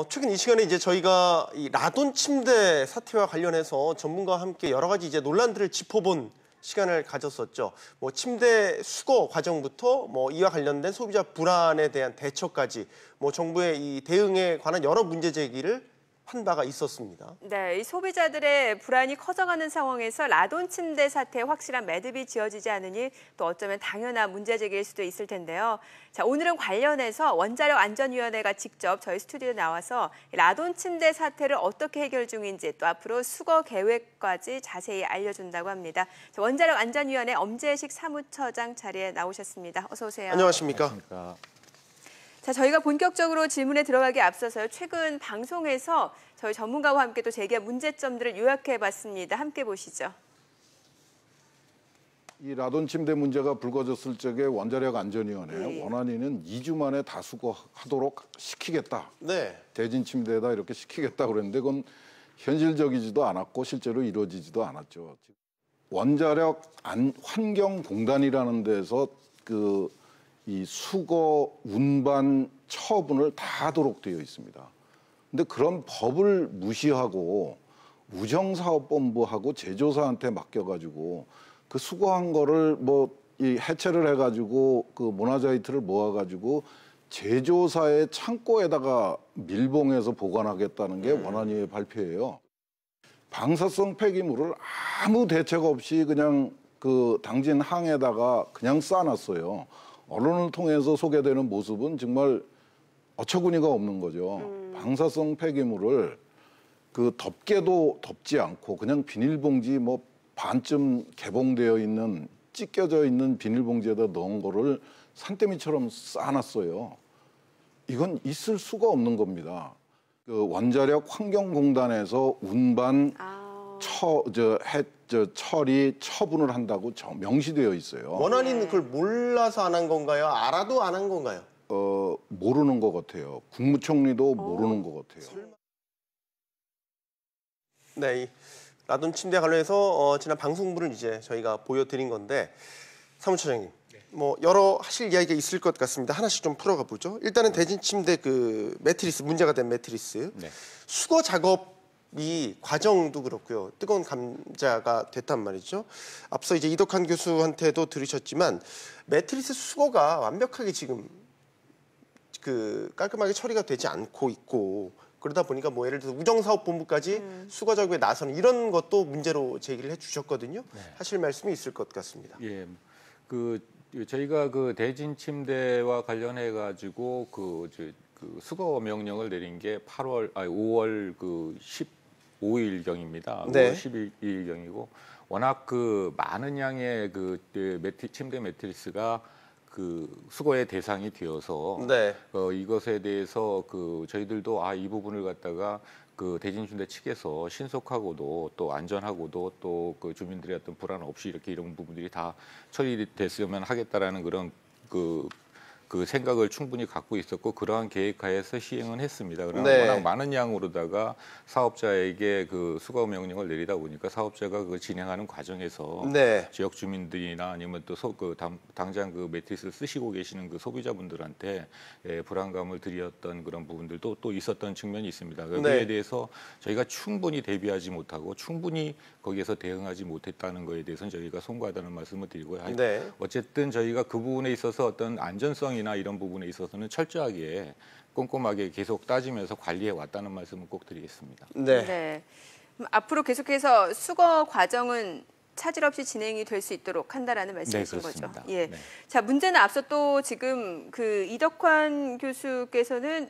최근 이 시간에 이제 저희가 이 라돈 침대 사태와 관련해서 전문가와 함께 여러 가지 이제 논란들을 짚어본 시간을 가졌었죠. 뭐 침대 수거 과정부터 뭐 이와 관련된 소비자 불안에 대한 대처까지 뭐 정부의 이 대응에 관한 여러 문제 제기를 한 바가 있었습니다. 네, 이 소비자들의 불안이 커져가는 상황에서 라돈 침대 사태에 확실한 매듭이 지어지지 않으니 또 어쩌면 당연한 문제 제기일 수도 있을 텐데요. 자, 오늘은 관련해서 원자력 안전위원회가 직접 저희 스튜디오에 나와서 라돈 침대 사태를 어떻게 해결 중인지 또 앞으로 수거 계획까지 자세히 알려준다고 합니다. 자, 원자력 안전위원회 엄재식 사무처장 자리에 나오셨습니다. 어서 오세요. 안녕하십니까? 안녕하십니까. 자, 저희가 본격적으로 질문에 들어가기 앞서서요. 최근 방송에서 저희 전문가와 함께 또 제기한 문제점들을 요약해봤습니다. 함께 보시죠. 이 라돈 침대 문제가 불거졌을 적에 원자력 안전위원회 원안위는 2주 만에 다 수거하도록 시키겠다. 네. 대진 침대에다 이렇게 시키겠다 그랬는데 그건 현실적이지도 않았고 실제로 이루어지지도 않았죠. 원자력 환경공단이라는 데서 이 수거, 운반, 처분을 다 하도록 되어 있습니다. 근데 그런 법을 무시하고 우정사업본부하고 제조사한테 맡겨가지고 그 수거한 거를 이 해체를 해가지고 그 모나자이트를 모아가지고 제조사의 창고에다가 밀봉해서 보관하겠다는 게 원안위의 발표예요. 방사성 폐기물을 아무 대책 없이 그냥 그 당진 항에다가 그냥 쌓아놨어요. 언론을 통해서 소개되는 모습은 정말 어처구니가 없는 거죠. 방사성 폐기물을 그 덮개도 덮지 않고 그냥 비닐봉지 반쯤 개봉되어 있는 찢겨져 있는 비닐봉지에다 넣은 거를 산더미처럼 쌓아놨어요. 이건 있을 수가 없는 겁니다. 그 원자력 환경공단에서 운반, 처리, 처분을 한다고 명시되어 있어요. 원안위는 그걸 몰라서 안 한 건가요? 알아도 안 한 건가요? 모르는 것 같아요. 국무총리도 모르는 것 같아요. 네, 이 라돈 침대 관련해서 지난 방송분을 이제 저희가 보여드린 건데 사무처장님, 뭐 여러 하실 이야기가 있을 것 같습니다. 하나씩 좀 풀어가 보죠. 일단은 대진 침대 그 매트리스, 문제가 된 매트리스 수거 작업이 과정도 그렇고요. 뜨거운 감자가 됐단 말이죠. 앞서 이제 이덕환 교수한테도 들으셨지만 매트리스 수거가 완벽하게 지금 그 깔끔하게 처리가 되지 않고 있고 그러다 보니까 뭐 예를 들어서 우정사업본부까지 수거 작업에 나서는 이런 것도 문제로 제기를 해주셨거든요. 하실 말씀이 있을 것 같습니다. 예, 저희가 그 대진 침대와 관련해 가지고 그 수거 명령을 내린 게 5월 15일경입니다. 네. 5월 12일경이고 워낙 그 많은 양의 침대 매트리스가 그 수거의 대상이 되어서 이것에 대해서 저희들도 이 부분을 갖다가 그 대진 침대 측에서 신속하고도 또 안전하고도 또 그 주민들의 어떤 불안 없이 이런 부분들이 다 처리됐으면 하겠다라는 그런 그 생각을 충분히 갖고 있었고 그러한 계획하에서 시행은 했습니다. 그러나 워낙 많은 양으로다가 사업자에게 그 수거 명령을 내리다 보니까 사업자가 그 진행하는 과정에서 지역 주민들이나 아니면 또 당장 그 매트리스를 쓰시고 계시는 그 소비자분들한테 불안감을 드렸던 그런 부분들도 또 있었던 측면이 있습니다. 그에 대해서 저희가 충분히 대비하지 못하고 충분히 거기에서 대응하지 못했다는 거에 대해서는 저희가 송구하다는 말씀을 드리고요. 어쨌든 저희가 그 부분에 있어서 어떤 안전성이나 이런 부분에 있어서는 철저하게 꼼꼼하게 계속 따지면서 관리해 왔다는 말씀을 꼭 드리겠습니다. 네. 앞으로 계속해서 수거 과정은 차질 없이 진행이 될 수 있도록 한다라는 말씀이신 거죠. 예. 자, 문제는 앞서 또 지금 그 이덕환 교수께서는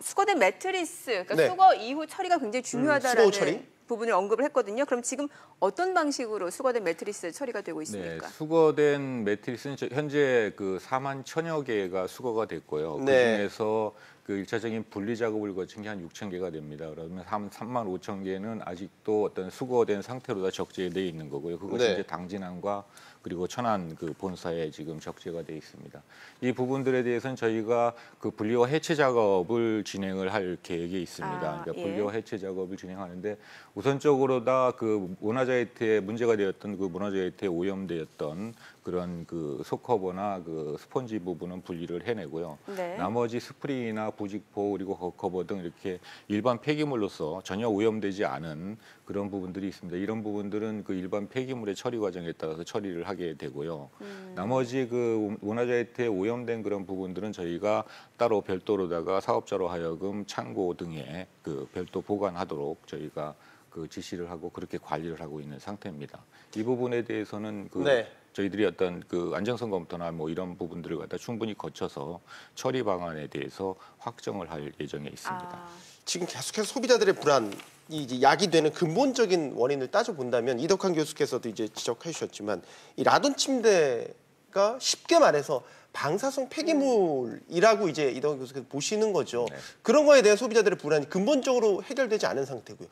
수거된 매트리스, 그러니까 수거 이후 처리가 굉장히 중요하다라는 부분을 언급을 했거든요. 그럼 지금 어떤 방식으로 수거된 매트리스 처리가 되고 있습니까? 수거된 매트리스는 현재 그 4만 1,000여 개가 수거가 됐고요. 그중에서 그 1차적인 분리 작업을 거친 게 한 6,000개가 됩니다. 그러면 3만 5천 개는 아직도 어떤 수거된 상태로 다 적재되어 있는 거고요. 그것이 이제 당진항과 그리고 천안 그 본사에 지금 적재가 돼 있습니다. 이 부분들에 대해서는 저희가 그 분리와 해체 작업을 진행을 할 계획이 있습니다. 그러니까 분리와 해체 작업을 진행하는데 우선적으로 다 그 모나자이트에 문제가 되었던 그 모나자이트에 오염되었던 그런 그 속커버나 그 스펀지 부분은 분리를 해내고요. 나머지 스프링이나 부직포 그리고 거버 등 이렇게 일반 폐기물로서 전혀 오염되지 않은 그런 부분들이 있습니다. 이런 부분들은 그 일반 폐기물의 처리 과정에 따라서 처리를 하게 되고요. 나머지 그 모나자이트에 오염된 그런 부분들은 저희가 따로 별도로다가 사업자로 하여금 창고 등에 그 별도 보관하도록 저희가 그 지시를 하고 그렇게 관리를 하고 있는 상태입니다. 이 부분에 대해서는 그 저희들이 어떤 그 안정성 검토나 뭐 이런 부분들을 갖다 충분히 거쳐서 처리 방안에 대해서 확정을 할 예정에 있습니다. 지금 계속해서 소비자들의 불안이 이제 야기되는 근본적인 원인을 따져 본다면 이덕환 교수께서도 이제 지적해 주셨지만 이 라돈 침대가 쉽게 말해서 방사성 폐기물이라고 이제 이덕환 교수께서 보시는 거죠. 네. 그런 거에 대한 소비자들의 불안이 근본적으로 해결되지 않은 상태고요.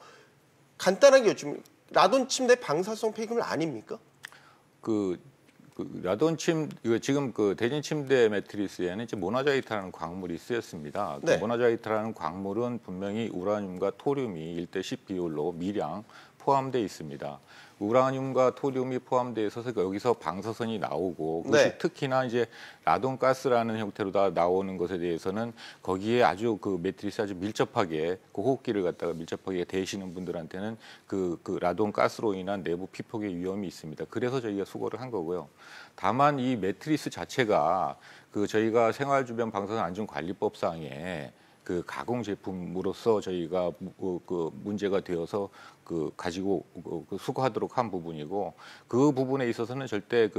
간단하게 여쭈면 라돈 침대 방사성 폐기물 아닙니까? 라돈 지금 그 대진 침대 매트리스에는 이제 모나자이트라는 광물이 쓰였습니다. 네. 그 모나자이트라는 광물은 분명히 우라늄과 토륨이 1:10 비율로 미량 포함되어 있습니다. 우라늄과 토륨이 포함되어 있어서 여기서 방사선이 나오고 그것이 특히나 이제 라돈가스라는 형태로 다 나오는 것에 대해서는 거기에 아주 그 매트리스 아주 밀접하게 그 호흡기를 갖다가 밀접하게 대시는 분들한테는 그 라돈가스로 인한 내부 피폭의 위험이 있습니다. 그래서 저희가 수거를 한 거고요. 다만 이 매트리스 자체가 그 저희가 생활주변 방사선 안전관리법상에 그 가공 제품으로서 저희가 그 문제가 되어서 그 가지고 수거하도록 한 부분이고 그 부분에 있어서는 절대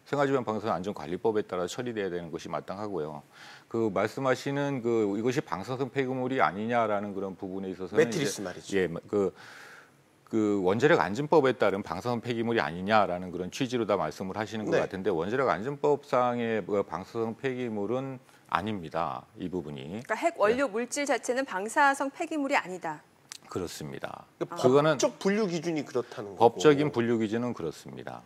생활주변 방사선 안전관리법에 따라 처리돼야 되는 것이 마땅하고요. 그 말씀하시는 그 이것이 방사성 폐기물이 아니냐라는 그런 부분에 있어서는 매트리스 말이죠. 예, 그 원자력 안전법에 따른 방사성 폐기물이 아니냐라는 그런 취지로 다 말씀을 하시는 것 같은데 원자력 안전법상의 방사성 폐기물은 아닙니다. 이 부분이. 그러니까 핵 원료 물질 자체는 방사성 폐기물이 아니다. 그렇습니다. 그거는 법적 분류 기준이 그렇다는 거고. 법적인 분류 기준은 그렇습니다.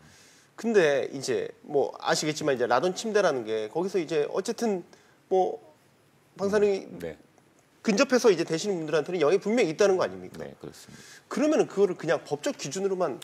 근데 이제 뭐 아시겠지만 이제 라돈 침대라는 게 거기서 이제 어쨌든 뭐 방사능이 근접해서 이제 되시는 분들한테는 영향이 분명히 있다는 거 아닙니까? 네, 그렇습니다. 그러면은 그거를 그냥 법적 기준으로만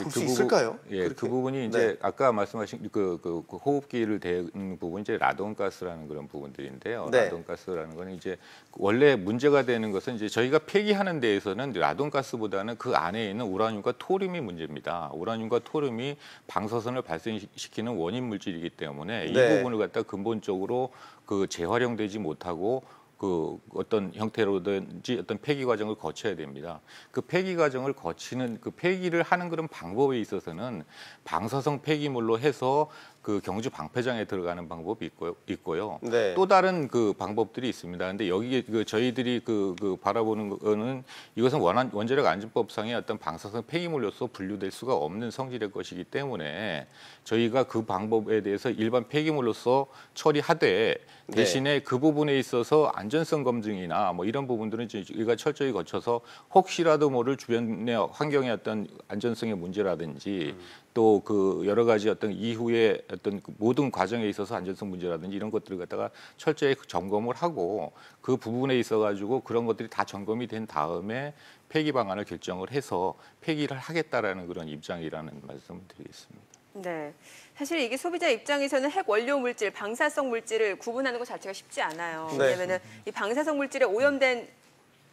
볼 수 있을까요? 예, 그렇게? 그 부분이 이제 아까 말씀하신 그 호흡기를 대는 부분이 이제 라돈가스라는 그런 부분들인데요. 라돈가스라는 거는 이제 원래 문제가 되는 것은 이제 저희가 폐기하는 데에서는 라돈가스보다는 그 안에 있는 우라늄과 토륨이 문제입니다. 우라늄과 토륨이 방사선을 발생시키는 원인 물질이기 때문에 이 부분을 갖다 근본적으로 그 재활용되지 못하고 그 어떤 형태로든지 어떤 폐기 과정을 거쳐야 됩니다. 그 폐기 과정을 거치는 그 폐기를 하는 그런 방법에 있어서는 방사성 폐기물로 해서 그 경주 방패장에 들어가는 방법이 있고요. 또 다른 그 방법들이 있습니다. 근데 여기에 그 저희들이 그 바라보는 거는 이것은 원자력 안전법상의 어떤 방사성 폐기물로서 분류될 수가 없는 성질의 것이기 때문에 저희가 그 방법에 대해서 일반 폐기물로서 처리하되 대신에 그 부분에 있어서 안전성 검증이나 뭐 이런 부분들은 저희가 철저히 거쳐서 혹시라도 모를 주변의 환경의 어떤 안전성의 문제라든지 또 그 여러 가지 어떤 이후에 어떤 그 모든 과정에 있어서 안전성 문제라든지 이런 것들을 갖다가 철저히 점검을 하고 그 부분에 있어 가지고 그런 것들이 다 점검이 된 다음에 폐기 방안을 결정을 해서 폐기를 하겠다라는 그런 입장이라는 말씀을 드리겠습니다. 네, 사실 이게 소비자 입장에서는 핵 원료 물질, 방사성 물질을 구분하는 것 자체가 쉽지 않아요. 왜냐하면 이 방사성 물질에 오염된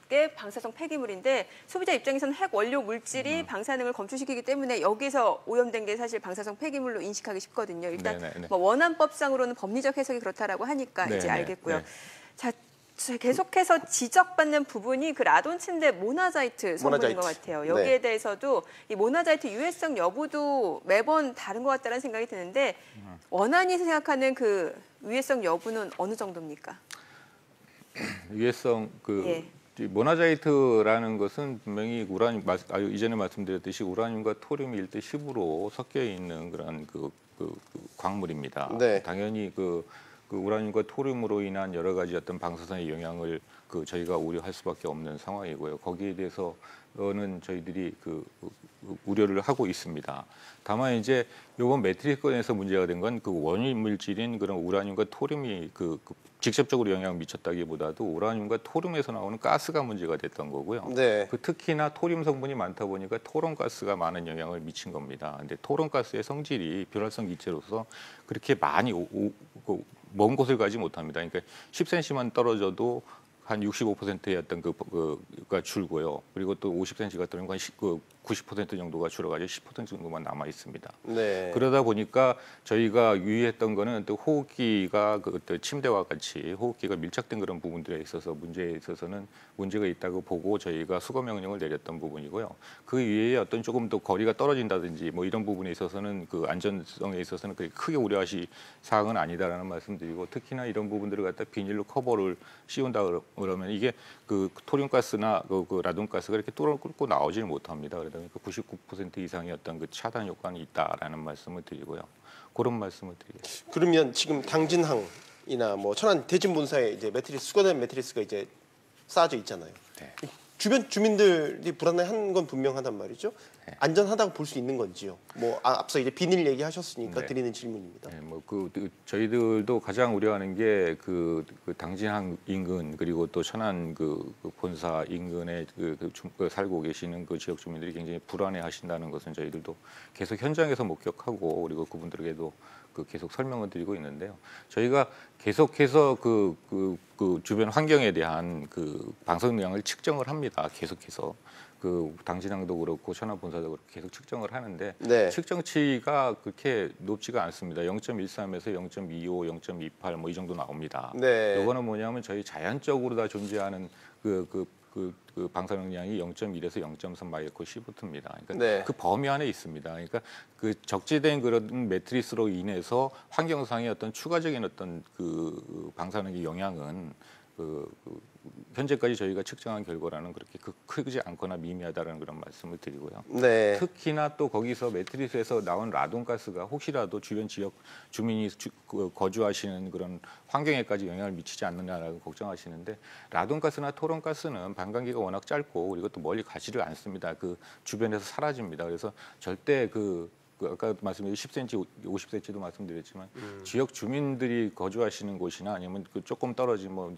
게 방사성 폐기물인데 소비자 입장에서는 핵 원료 물질이 방사능을 검출시키기 때문에 여기서 오염된 게 사실 방사성 폐기물로 인식하기 쉽거든요. 일단 뭐 원안법상으로는 법리적 해석이 그렇다라고 하니까 이제 알겠고요. 자, 계속해서 지적받는 부분이 그 라돈 침대 모나자이트 성분인 것 같아요. 여기에 대해서도 이 모나자이트 유해성 여부도 매번 다른 것 같다는 생각이 드는데 원안이 생각하는 그 유해성 여부는 어느 정도입니까? 유해성 모나자이트라는 것은 분명히 이전에 말씀드렸듯이 우라늄과 토륨이 1:10으로 섞여 있는 그런 그 광물입니다. 당연히 그 우라늄과 토륨으로 인한 여러 가지 어떤 방사선의 영향을 저희가 우려할 수밖에 없는 상황이고요. 거기에 대해서는 저희들이 우려를 하고 있습니다. 다만 이제 이번 매트리스 건에서 문제가 된 건 그 원인 물질인 그런 우라늄과 토륨이 직접적으로 영향을 미쳤다기보다도 우라늄과 토륨에서 나오는 가스가 문제가 됐던 거고요. 특히나 토륨 성분이 많다 보니까 토론가스가 많은 영향을 미친 겁니다. 근데 토론가스의 성질이 비활성 기체로서 그렇게 많이 먼 곳을 가지 못합니다. 그러니까 10cm만 떨어져도 한 65%의 어떤 그가 줄고요. 그리고 또 50cm가 떨어지면 한 90% 정도가 줄어가지고 10% 정도만 남아 있습니다. 네. 그러다 보니까 저희가 유의했던 거는 또 호흡기가 그 침대와 같이 호흡기가 밀착된 그런 부분들에 있어서 문제에 있어서는 문제가 있다고 보고 저희가 수거 명령을 내렸던 부분이고요. 그 이외에 어떤 조금 더 거리가 떨어진다든지 뭐 이런 부분에 있어서는 그 안전성에 있어서는 그렇게 크게 우려하실 사항은 아니다라는 말씀드리고, 특히나 이런 부분들을 갖다 비닐로 커버를 씌운다 그러면 이게 그 토륨가스나 그 라돈가스가 이렇게 뚫고 나오질 못합니다. 그러다 보니까 99% 이상의 어떤 그 차단 효과는 있다라는 말씀을 드리고요. 그런 말씀을 드리겠습니다. 그러면 지금 당진항이나 뭐 천안 대진 본사에 이제 매트리스 수거된 매트리스가 이제 쌓여져 있잖아요. 네. 주변 주민들이 불안해한 건 분명하단 말이죠. 네. 안전하다고 볼 수 있는 건지요? 뭐 앞서 이제 비닐 얘기하셨으니까 네. 드리는 질문입니다. 네, 뭐 저희들도 가장 우려하는 게 그 당진항 인근 그리고 또 천안 그 본사 인근에 살고 계시는 그 지역 주민들이 굉장히 불안해하신다는 것은 저희들도 계속 현장에서 목격하고 그리고 그분들에게도 계속 설명을 드리고 있는데요. 저희가 계속해서 그 주변 환경에 대한 그 방사능 영향을 측정을 합니다. 계속해서 그 당진항도 그렇고 천안 본사도 그렇고 계속 측정을 하는데 네. 측정치가 그렇게 높지가 않습니다. 0.13에서 0.25, 0.28 뭐 이 정도 나옵니다. 네. 이거는 뭐냐면 저희 자연적으로 다 존재하는 그 방사능량이 0.1에서 0.3 마이크로시버트입니다. 그러니까 네. 그 범위 안에 있습니다. 그러니까 그 적재된 그런 매트리스로 인해서 환경상의 어떤 추가적인 어떤 그 방사능의 영향은 현재까지 저희가 측정한 결과라는 그렇게 크지 않거나 미미하다는 그런 말씀을 드리고요. 네. 특히나 또 거기서 매트리스에서 나온 라돈가스가 혹시라도 주변 지역 주민이 거주하시는 그런 환경에까지 영향을 미치지 않느냐라고 걱정하시는데, 라돈가스나 토론가스는 반감기가 워낙 짧고 그리고 또 멀리 가지를 않습니다. 그 주변에서 사라집니다. 그래서 절대 아까 말씀드린 10cm, 50cm도 말씀드렸지만 지역 주민들이 거주하시는 곳이나 아니면 조금 떨어진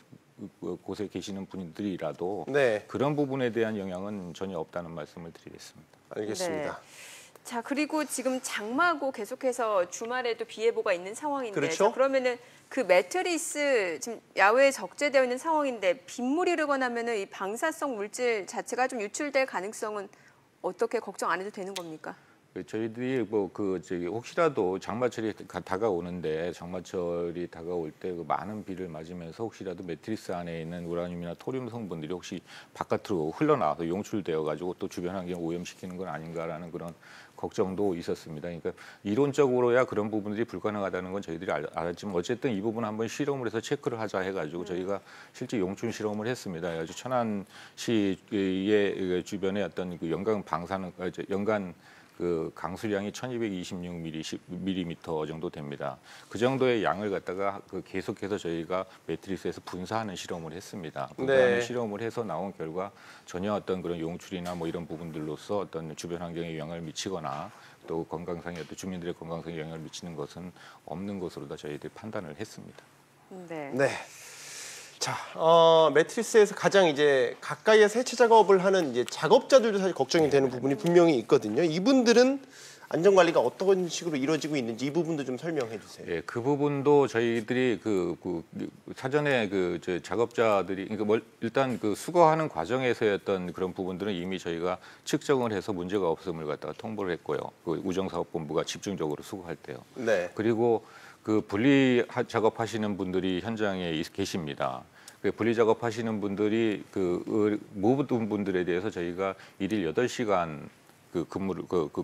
곳에 계시는 분들이라도 네. 그런 부분에 대한 영향은 전혀 없다는 말씀을 드리겠습니다. 알겠습니다. 네. 자, 그리고 지금 장마고 계속해서 주말에도 비 예보가 있는 상황인데, 그렇죠? 그러면은 그 매트리스 지금 야외에 적재되어 있는 상황인데 빗물이 흐르거나면은 이 방사성 물질 자체가 좀 유출될 가능성은 어떻게 걱정 안 해도 되는 겁니까? 저희들이 혹시라도 장마철이 다가오는데 장마철이 다가올 때 많은 비를 맞으면서 혹시라도 매트리스 안에 있는 우라늄이나 토륨 성분들이 혹시 바깥으로 흘러나와서 용출되어 가지고 또 주변 환경 오염시키는 건 아닌가라는 그런 걱정도 있었습니다. 그러니까 이론적으로야 그런 부분들이 불가능하다는 건 저희들이 알았지만 어쨌든 이 부분 한번 실험을 해서 체크를 하자 해가지고 저희가 실제 용출 실험을 했습니다. 그래서 천안시의 주변에 어떤 그 연간 그 강수량이 1226mm 정도 됩니다. 그 정도의 양을 갖다가 계속해서 저희가 매트리스에서 분사하는 실험을 했습니다. 분사하는 실험을 해서 나온 결과 전혀 어떤 그런 용출이나 뭐 이런 부분들로서 어떤 주변 환경에 영향을 미치거나 또 건강상의 어떤 주민들의 건강상에 영향을 미치는 것은 없는 것으로 다 저희들이 판단을 했습니다. 네. 네. 자, 매트리스에서 가장 이제 가까이에 세차 작업을 하는 이제 작업자들도 사실 걱정이 되는 부분이 분명히 있거든요. 이분들은 안전 관리가 어떤 식으로 이루어지고 있는지 이 부분도 좀 설명해 주세요. 예, 그 부분도 저희들이 사전에 작업자들이 일단 수거하는 과정에서의 어떤 그런 부분들은 이미 저희가 측정을 해서 문제가 없음을 갖다가 통보를 했고요. 우정사업본부가 집중적으로 수거할 때요. 네. 그리고 분리 작업하시는 분들이 현장에 계십니다. 분리 작업하시는 분들이 모든 분들에 대해서 저희가 일일 8시간 근무를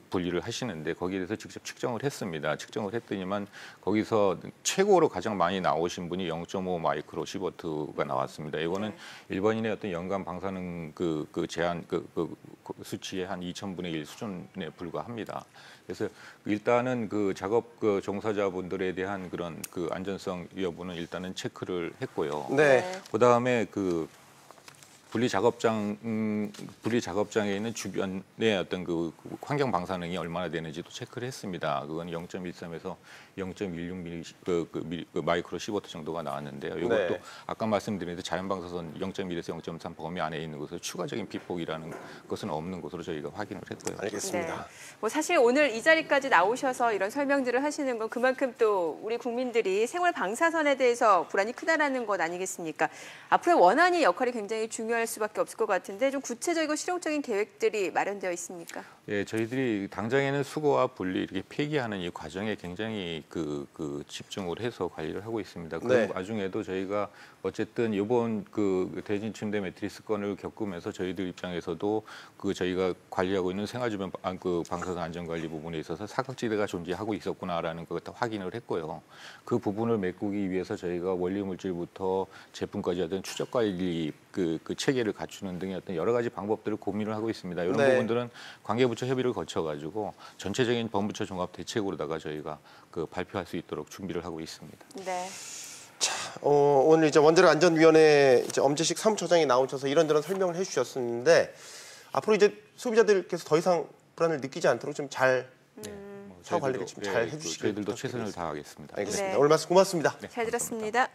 분리를 하시는데 거기에 대해서 직접 측정을 했습니다. 측정을 했더니만 거기서 최고로 가장 많이 나오신 분이 0.5 마이크로시버트가 나왔습니다. 이거는 일반인의 어떤 연간 방사능 제한 수치의 한 2000분의 1 수준에 불과합니다. 그래서 일단은 작업 종사자분들에 대한 그런 안전성 여부는 일단은 체크를 했고요. 네. 그다음에 분리 작업장에 있는 주변의 어떤 그 환경 방사능이 얼마나 되는지도 체크를 했습니다. 그건 0.13에서 0.16 마이크로 시버트 정도가 나왔는데요. 이것도 네. 아까 말씀드린 대로 자연 방사선 0.1에서 0.3 범위 안에 있는 것으로 추가적인 피폭이라는 것은 없는 것으로 저희가 확인을 했고요. 알겠습니다. 네. 뭐 사실 오늘 이 자리까지 나오셔서 이런 설명들을 하시는 건 그만큼 또 우리 국민들이 생활 방사선에 대해서 불안이 크다라는 것 아니겠습니까? 앞으로 원안위 역할이 굉장히 중요할 수밖에 없을 것 같은데 좀 구체적이고 실용적인 계획들이 마련되어 있습니까? 예, 저희들이 당장에는 수거와 분리 이렇게 폐기하는 이 과정에 굉장히 집중을 해서 관리를 하고 있습니다. 그 네. 와중에도 저희가 어쨌든 이번 그 대진 침대 매트리스 건을 겪으면서 저희들 입장에서도 저희가 관리하고 있는 생활주변 방사선 안전관리 부분에 있어서 사각지대가 존재하고 있었구나라는 걸 다 확인을 했고요. 그 부분을 메꾸기 위해서 저희가 원리 물질부터 제품까지 하던 추적 관리 그 체계를 갖추는 등의 어떤 여러 가지 방법들을 고민을 하고 있습니다. 이런 네. 부분들은 관계부처 협의를 거쳐가지고 전체적인 범부처 종합 대책으로다가 저희가 발표할 수 있도록 준비를 하고 있습니다. 네. 오늘 이제 원자력 안전위원회 이제 엄재식 사무처장이 나오셔서 이런저런 설명을 해주셨는데 앞으로 이제 소비자들께서 더 이상 불안을 느끼지 않도록 좀 잘 사후 관리를 좀 잘 해주시길 저희들도 최선을 다하겠습니다. 알겠습니다. 네. 오늘 말씀 고맙습니다. 잘 들었습니다.